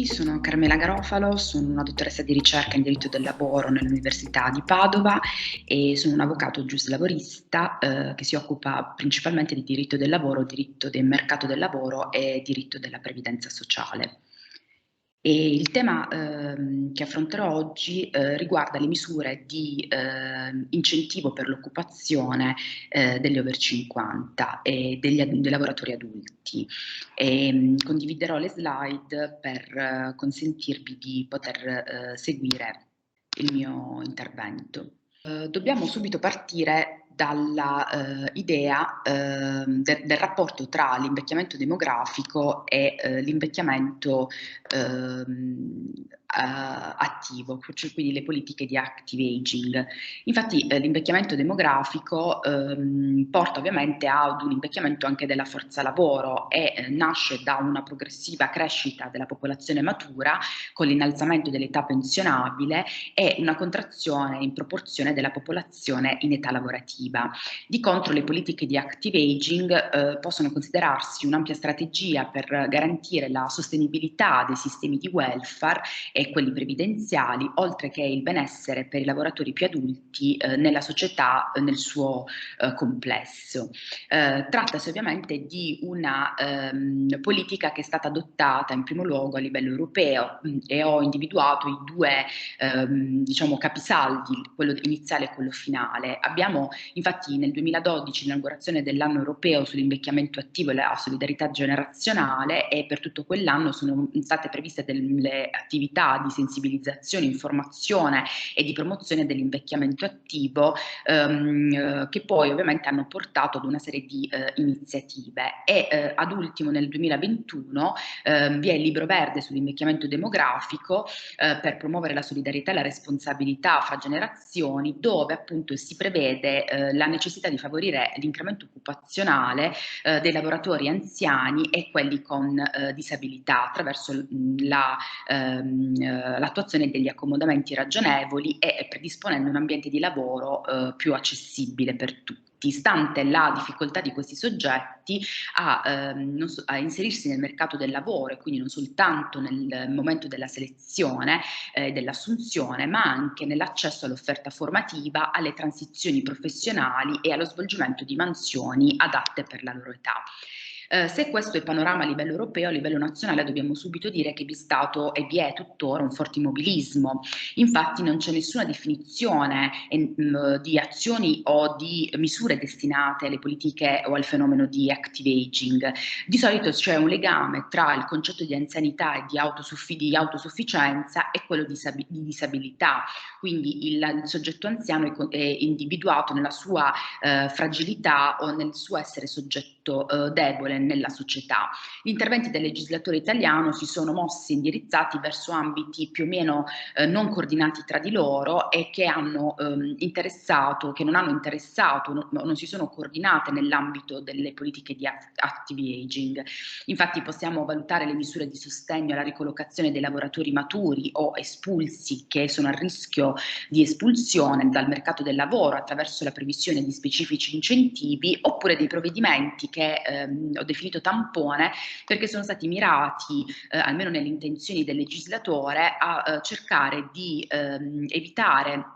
Sono Carmela Garofalo, sono una dottoressa di ricerca in diritto del lavoro nell'Università di Padova e sono un avvocato giuslavorista che si occupa principalmente di diritto del lavoro, diritto del mercato del lavoro e diritto della previdenza sociale. E il tema che affronterò oggi riguarda le misure di incentivo per l'occupazione degli over 50 e dei lavoratori adulti. Condividerò le slide per consentirvi di poter seguire il mio intervento. Dobbiamo subito partire dalla idea del rapporto tra l'invecchiamento demografico e l'invecchiamento attivo, cioè quindi le politiche di active aging. Infatti l'invecchiamento demografico porta ovviamente ad un invecchiamento anche della forza lavoro e nasce da una progressiva crescita della popolazione matura con l'innalzamento dell'età pensionabile e una contrazione in proporzione della popolazione in età lavorativa. Di contro, le politiche di active aging possono considerarsi un'ampia strategia per garantire la sostenibilità dei sistemi di welfare e quelli previdenziali, oltre che il benessere per i lavoratori più adulti nella società nel suo complesso. Trattasi ovviamente di una politica che è stata adottata in primo luogo a livello europeo e ho individuato i due diciamo capisaldi, quello iniziale e quello finale. Abbiamo infatti nel 2012 l'inaugurazione dell'anno europeo sull'invecchiamento attivo e la solidarietà generazionale e per tutto quell'anno sono state previste delle attività di sensibilizzazione, informazione e di promozione dell'invecchiamento attivo che poi ovviamente hanno portato ad una serie di iniziative e ad ultimo nel 2021 vi è il libro verde sull'invecchiamento demografico per promuovere la solidarietà e la responsabilità fra generazioni, dove appunto si prevede la necessità di favorire l'incremento occupazionale dei lavoratori anziani e quelli con disabilità attraverso l'attuazione degli accomodamenti ragionevoli e predisponendo un ambiente di lavoro più accessibile per tutti. Stante la difficoltà di questi soggetti a inserirsi nel mercato del lavoro e quindi non soltanto nel momento della selezione dell'assunzione, ma anche nell'accesso all'offerta formativa, alle transizioni professionali e allo svolgimento di mansioni adatte per la loro età. Se questo è il panorama a livello europeo, a livello nazionale dobbiamo subito dire che vi è stato e vi è tuttora un forte immobilismo. Infatti non c'è nessuna definizione di azioni o di misure destinate alle politiche o al fenomeno di active aging. Di solito c'è un legame tra il concetto di anzianità e di autosufficienza e quello di disabilità. Quindi il soggetto anziano è individuato nella sua fragilità o nel suo essere soggetto debole nella società. Gli interventi del legislatore italiano si sono mossi indirizzati verso ambiti più o meno non coordinati tra di loro e che hanno interessato, che non hanno interessato, non si sono coordinate nell'ambito delle politiche di active aging. Infatti possiamo valutare le misure di sostegno alla ricollocazione dei lavoratori maturi o espulsi che sono a rischio di espulsione dal mercato del lavoro attraverso la previsione di specifici incentivi oppure dei provvedimenti che ho definito tampone perché sono stati mirati, almeno nelle intenzioni del legislatore, a cercare di evitare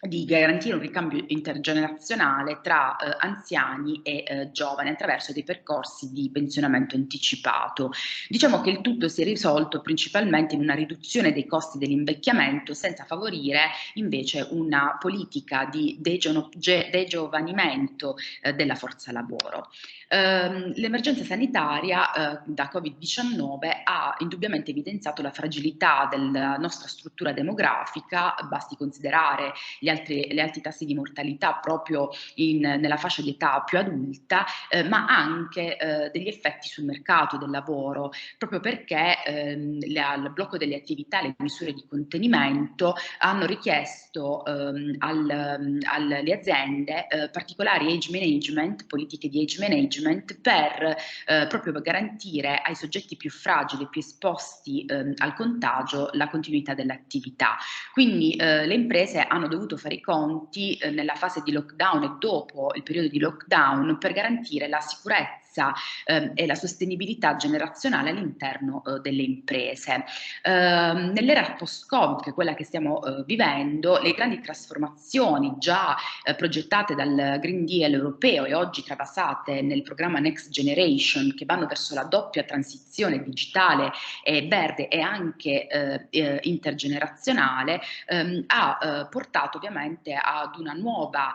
di garantire un ricambio intergenerazionale tra anziani e giovani attraverso dei percorsi di pensionamento anticipato. Diciamo che il tutto si è risolto principalmente in una riduzione dei costi dell'invecchiamento senza favorire invece una politica di degiovanimento della forza lavoro. L'emergenza sanitaria da Covid-19 ha indubbiamente evidenziato la fragilità della nostra struttura demografica, basti considerare gli alti tassi di mortalità proprio nella fascia di età più adulta, ma anche degli effetti sul mercato del lavoro, proprio perché il blocco delle attività, le misure di contenimento hanno richiesto alle aziende particolari age management, politiche di age management per proprio garantire ai soggetti più fragili, più esposti al contagio, la continuità dell'attività. Quindi le imprese hanno dovuto fare i conti nella fase di lockdown e dopo il periodo di lockdown per garantire la sicurezza sicurezza e la sostenibilità generazionale all'interno delle imprese. Nell'era post-Covid, che è quella che stiamo vivendo, le grandi trasformazioni già progettate dal Green Deal europeo e oggi travasate nel programma Next Generation, che vanno verso la doppia transizione digitale e verde e anche intergenerazionale, ha portato ovviamente ad una nuova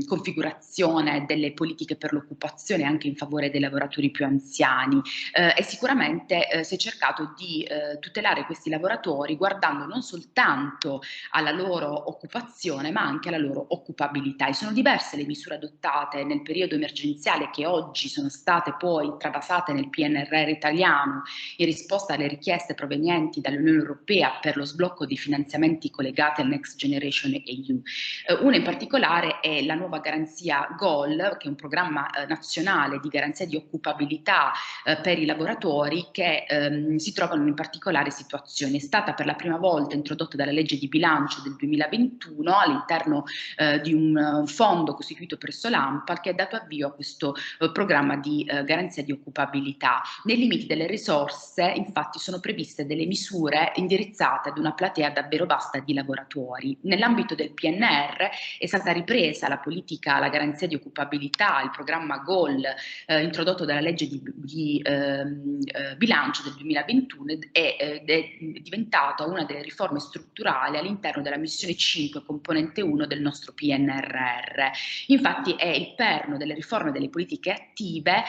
configurazione delle politiche per l'occupazione anche in favore dei lavoratori più anziani, e sicuramente si è cercato di tutelare questi lavoratori guardando non soltanto alla loro occupazione ma anche alla loro occupabilità, e sono diverse le misure adottate nel periodo emergenziale che oggi sono state poi travasate nel PNRR italiano in risposta alle richieste provenienti dall'Unione Europea per lo sblocco di finanziamenti collegati al Next Generation EU. Una in particolare è la nuova garanzia GOL, che è un programma nazionale di garanzia di occupabilità per i lavoratori che si trovano in particolare situazioni. È stata per la prima volta introdotta dalla legge di bilancio del 2021 all'interno di un fondo costituito presso l'ANPAL, che ha dato avvio a questo programma di garanzia di occupabilità. Nei limiti delle risorse, infatti, sono previste delle misure indirizzate ad una platea davvero vasta di lavoratori. Nell'ambito del PNR è stata ripresa la politica, la garanzia di occupabilità, il programma GOL introdotto dalla legge di bilancio del 2021 ed è diventata una delle riforme strutturali all'interno della missione 5 componente 1 del nostro PNRR. Infatti è il perno delle riforme delle politiche attive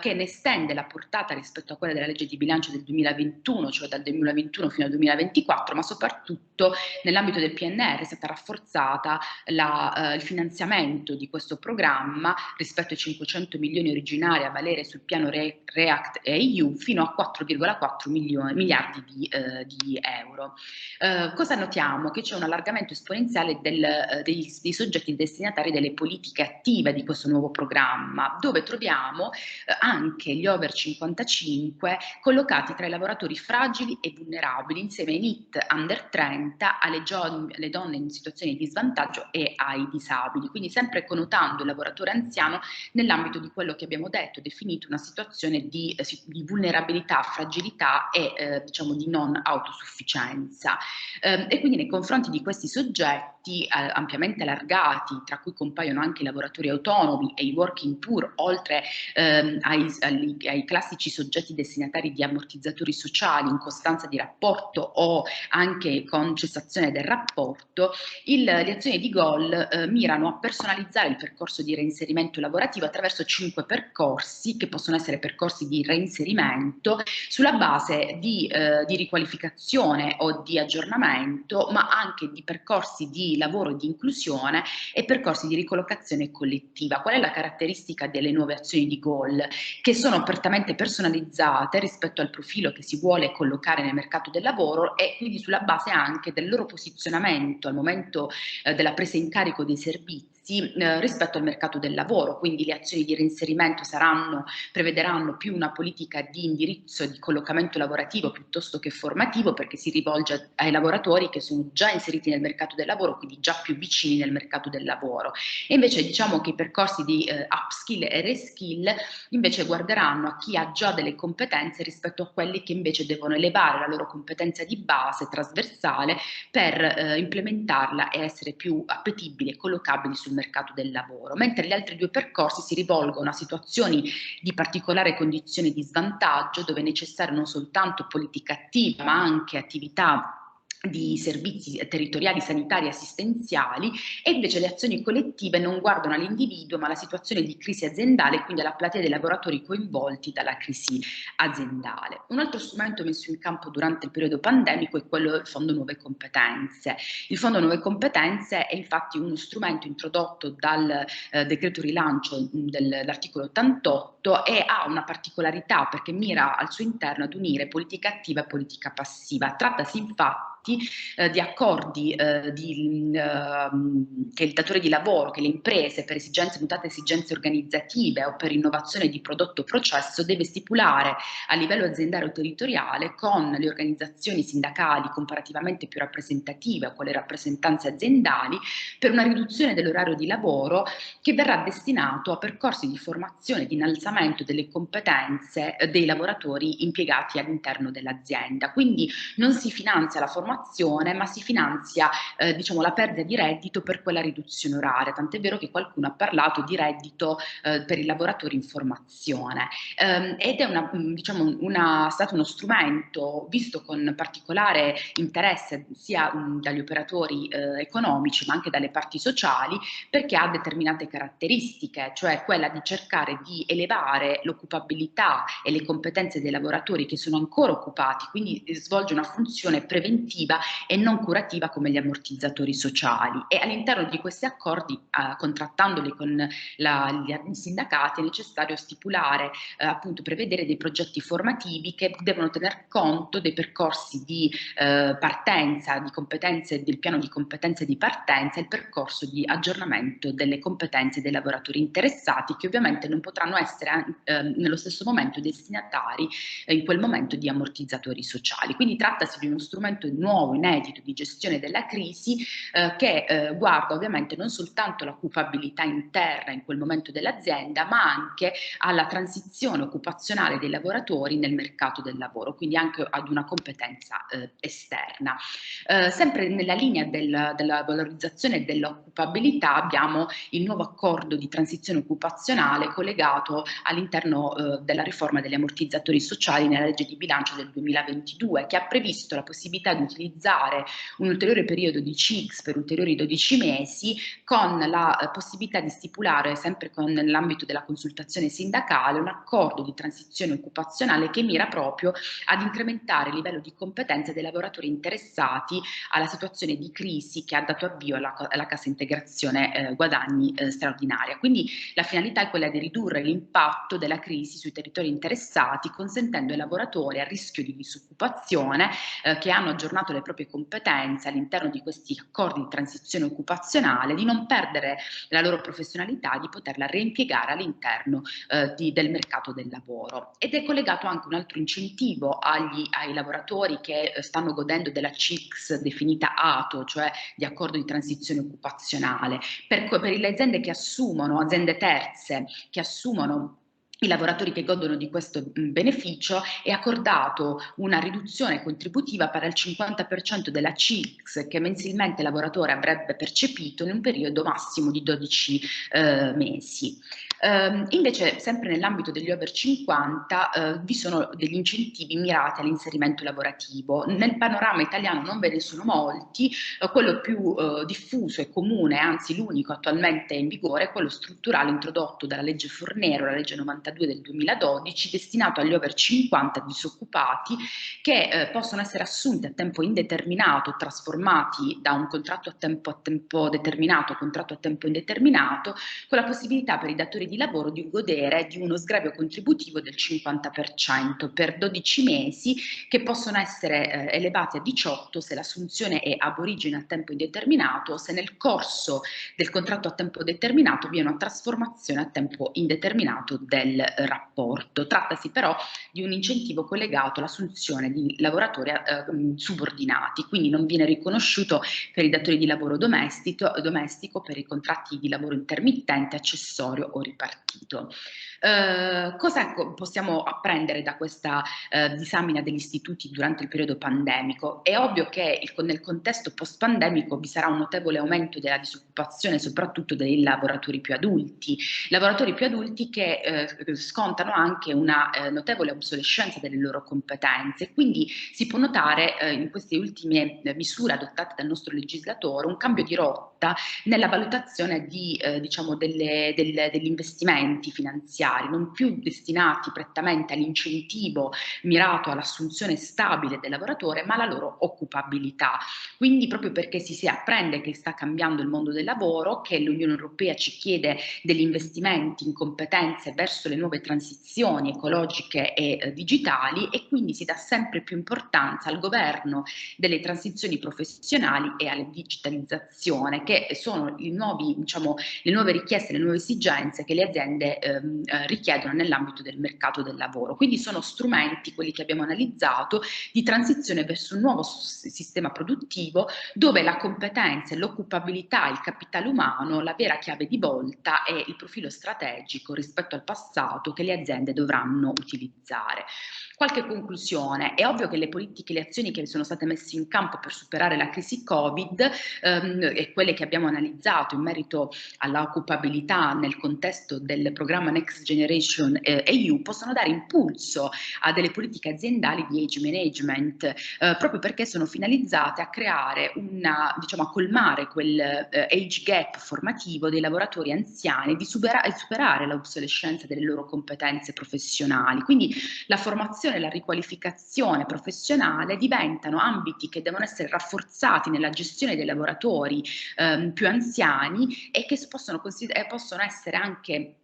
che ne estende la portata rispetto a quella della legge di bilancio del 2021, cioè dal 2021 fino al 2024, ma soprattutto nell'ambito del PNR è stata rafforzata il finanziamento di questo programma rispetto ai 500 milioni originari a valere sul piano React EU fino a 4,4 miliardi di euro. Cosa notiamo? Che c'è un allargamento esponenziale dei soggetti destinatari delle politiche attive di questo nuovo programma, dove troviamo anche gli over 55 collocati tra i lavoratori fragili e vulnerabili, insieme ai NEET under 30, alle donne in situazioni di svantaggio e ai disabili, quindi sempre connotando il lavoratore anziano nell'ambito di quello che abbiamo detto, definito una situazione di vulnerabilità, fragilità e diciamo di non autosufficienza. E quindi nei confronti di questi soggetti ampiamente allargati, tra cui compaiono anche i lavoratori autonomi e i working poor, oltre ai classici soggetti destinatari di ammortizzatori sociali in costanza di rapporto o anche con cessazione del rapporto, le azioni di GOL mirano a personalizzare il percorso di reinserimento lavorativo attraverso 5 percorsi che possono essere percorsi di reinserimento sulla base di riqualificazione o di aggiornamento, ma anche di percorsi di lavoro e di inclusione e percorsi di ricollocazione collettiva. Qual è la caratteristica delle nuove azioni di GOL? Che sono apertamente personalizzate rispetto al profilo che si vuole collocare nel mercato del lavoro e quindi sulla base anche del loro posizionamento al momento della presa in carico dei servizi rispetto al mercato del lavoro. Quindi le azioni di reinserimento prevederanno più una politica di indirizzo e di collocamento lavorativo piuttosto che formativo, perché si rivolge ai lavoratori che sono già inseriti nel mercato del lavoro, quindi già più vicini nel mercato del lavoro. E invece diciamo che i percorsi di upskill e reskill invece guarderanno a chi ha già delle competenze rispetto a quelli che invece devono elevare la loro competenza di base trasversale per implementarla e essere più appetibili e collocabili sul mercato del lavoro, mentre gli altri due percorsi si rivolgono a situazioni di particolare condizione di svantaggio, dove è necessaria non soltanto politica attiva ma anche attività di servizi territoriali sanitari e assistenziali, e invece le azioni collettive non guardano all'individuo ma alla situazione di crisi aziendale e quindi alla platea dei lavoratori coinvolti dalla crisi aziendale. Un altro strumento messo in campo durante il periodo pandemico è quello del Fondo Nuove Competenze. Il Fondo Nuove Competenze è infatti uno strumento introdotto dal decreto rilancio dell'articolo 88 e ha una particolarità perché mira al suo interno ad unire politica attiva e politica passiva. Trattasi infatti infatti di accordi che il datore di lavoro, che le imprese per esigenze, mutate esigenze organizzative o per innovazione di prodotto o processo deve stipulare a livello aziendale o territoriale con le organizzazioni sindacali comparativamente più rappresentative o con le rappresentanze aziendali per una riduzione dell'orario di lavoro che verrà destinato a percorsi di formazione e di innalzamento delle competenze dei lavoratori impiegati all'interno dell'azienda. Quindi non si finanzia la formazione, ma si finanzia diciamo, la perdita di reddito per quella riduzione oraria, tant'è vero che qualcuno ha parlato di reddito per i lavoratori in formazione. Ed è stato uno strumento visto con particolare interesse sia dagli operatori economici ma anche dalle parti sociali, perché ha determinate caratteristiche, cioè quella di cercare di elevare l'occupabilità e le competenze dei lavoratori che sono ancora occupati, quindi svolge una funzione preventiva e non curativa come gli ammortizzatori sociali. E all'interno di questi accordi, contrattandoli con gli sindacati, è necessario stipulare, appunto prevedere dei progetti formativi che devono tener conto dei percorsi di partenza, di competenze, del piano di competenze di partenza e il percorso di aggiornamento delle competenze dei lavoratori interessati, che ovviamente non potranno essere nello stesso momento destinatari in quel momento di ammortizzatori sociali. Quindi trattasi di uno strumento nuovo, inedito di gestione della crisi che guarda ovviamente non soltanto l'occupabilità interna in quel momento dell'azienda, ma anche alla transizione occupazionale dei lavoratori nel mercato del lavoro, quindi anche ad una competenza esterna. Sempre nella linea della valorizzazione e dell'occupabilità abbiamo il nuovo accordo di transizione occupazionale collegato all'interno della riforma degli ammortizzatori sociali nella legge di bilancio del 2022, che ha previsto la possibilità di utilizzare un ulteriore periodo di CIGS per ulteriori 12 mesi, con la possibilità di stipulare, sempre nell'ambito della consultazione sindacale, un accordo di transizione occupazionale che mira proprio ad incrementare il livello di competenze dei lavoratori interessati alla situazione di crisi che ha dato avvio alla cassa integrazione guadagni straordinaria. Quindi la finalità è quella di ridurre l'impatto della crisi sui territori interessati, consentendo ai lavoratori a rischio di disoccupazione che hanno aggiornato le proprie competenze all'interno di questi accordi di transizione occupazionale di non perdere la loro professionalità, di poterla reimpiegare all'interno del mercato del lavoro. Ed è collegato anche un altro incentivo ai lavoratori che stanno godendo della CIGS definita ATO, cioè di accordo di transizione occupazionale, per le aziende che assumono, aziende terze che assumono i lavoratori che godono di questo beneficio, è accordato una riduzione contributiva per il 50% della CIGS che mensilmente il lavoratore avrebbe percepito in un periodo massimo di 12 mesi. Invece, sempre nell'ambito degli over 50, vi sono degli incentivi mirati all'inserimento lavorativo. Nel panorama italiano non ve ne sono molti, quello più diffuso e comune, anzi l'unico attualmente in vigore, è quello strutturale introdotto dalla legge Fornero, la legge 92 del 2012, destinato agli over 50 disoccupati che possono essere assunti a tempo indeterminato, trasformati da un contratto a tempo determinato a contratto a tempo indeterminato, con la possibilità per i datori di lavoro di godere di uno sgravio contributivo del 50% per 12 mesi, che possono essere elevati a 18 se l'assunzione è ab origine a tempo indeterminato o se nel corso del contratto a tempo determinato vi è una trasformazione a tempo indeterminato del rapporto. Trattasi però di un incentivo collegato all'assunzione di lavoratori subordinati, quindi non viene riconosciuto per i datori di lavoro domestico, per i contratti di lavoro intermittente, accessorio o ripartito. Cosa possiamo apprendere da questa disamina degli istituti durante il periodo pandemico? È ovvio che nel contesto post-pandemico vi sarà un notevole aumento della disoccupazione, soprattutto dei lavoratori più adulti che scontano anche una notevole obsolescenza delle loro competenze. Quindi si può notare in queste ultime misure adottate dal nostro legislatore un cambio di rotta nella valutazione degli investimenti investimenti finanziari, non più destinati prettamente all'incentivo mirato all'assunzione stabile del lavoratore, ma alla loro occupabilità. Quindi proprio perché si apprende che sta cambiando il mondo del lavoro, che l'Unione Europea ci chiede degli investimenti in competenze verso le nuove transizioni ecologiche e digitali, e quindi si dà sempre più importanza al governo delle transizioni professionali e alla digitalizzazione, che sono diciamo, le nuove richieste, le nuove esigenze che le aziende richiedono nell'ambito del mercato del lavoro. Quindi sono strumenti, quelli che abbiamo analizzato, di transizione verso un nuovo sistema produttivo dove la competenza, l'occupabilità, il capitale umano, la vera chiave di volta è il profilo strategico rispetto al passato che le aziende dovranno utilizzare. Qualche conclusione: è ovvio che le politiche e le azioni che sono state messe in campo per superare la crisi Covid e quelle che abbiamo analizzato in merito alla occupabilità nel contesto del programma Next Generation EU possono dare impulso a delle politiche aziendali di age management, proprio perché sono finalizzate a creare diciamo, a colmare quel age gap formativo dei lavoratori anziani, di superare l'obsolescenza delle loro competenze professionali. Quindi la formazione e la riqualificazione professionale diventano ambiti che devono essere rafforzati nella gestione dei lavoratori più anziani, e che possono essere anche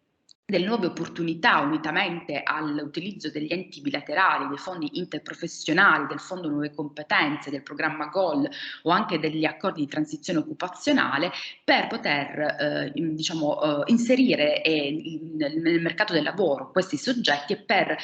delle nuove opportunità, unitamente all'utilizzo degli enti bilaterali, dei fondi interprofessionali, del Fondo Nuove Competenze, del programma GOL o anche degli accordi di transizione occupazionale, per poter diciamo, inserire nel mercato del lavoro questi soggetti, e per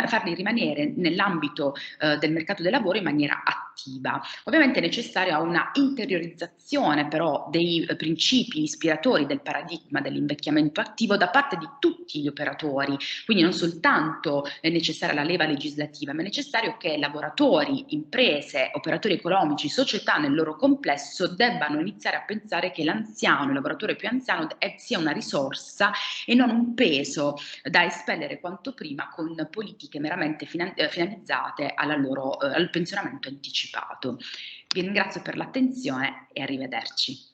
farli rimanere nell'ambito del mercato del lavoro in maniera attiva. Ovviamente è necessaria una interiorizzazione però dei principi ispiratori del paradigma dell'invecchiamento attivo da parte di tutti gli operatori, quindi non soltanto è necessaria la leva legislativa, ma è necessario che lavoratori, imprese, operatori economici, società nel loro complesso debbano iniziare a pensare che l'anziano, il lavoratore più anziano, sia una risorsa e non un peso da espellere quanto prima con politiche meramente finalizzate al pensionamento anticipato. Vi ringrazio per l'attenzione e arrivederci.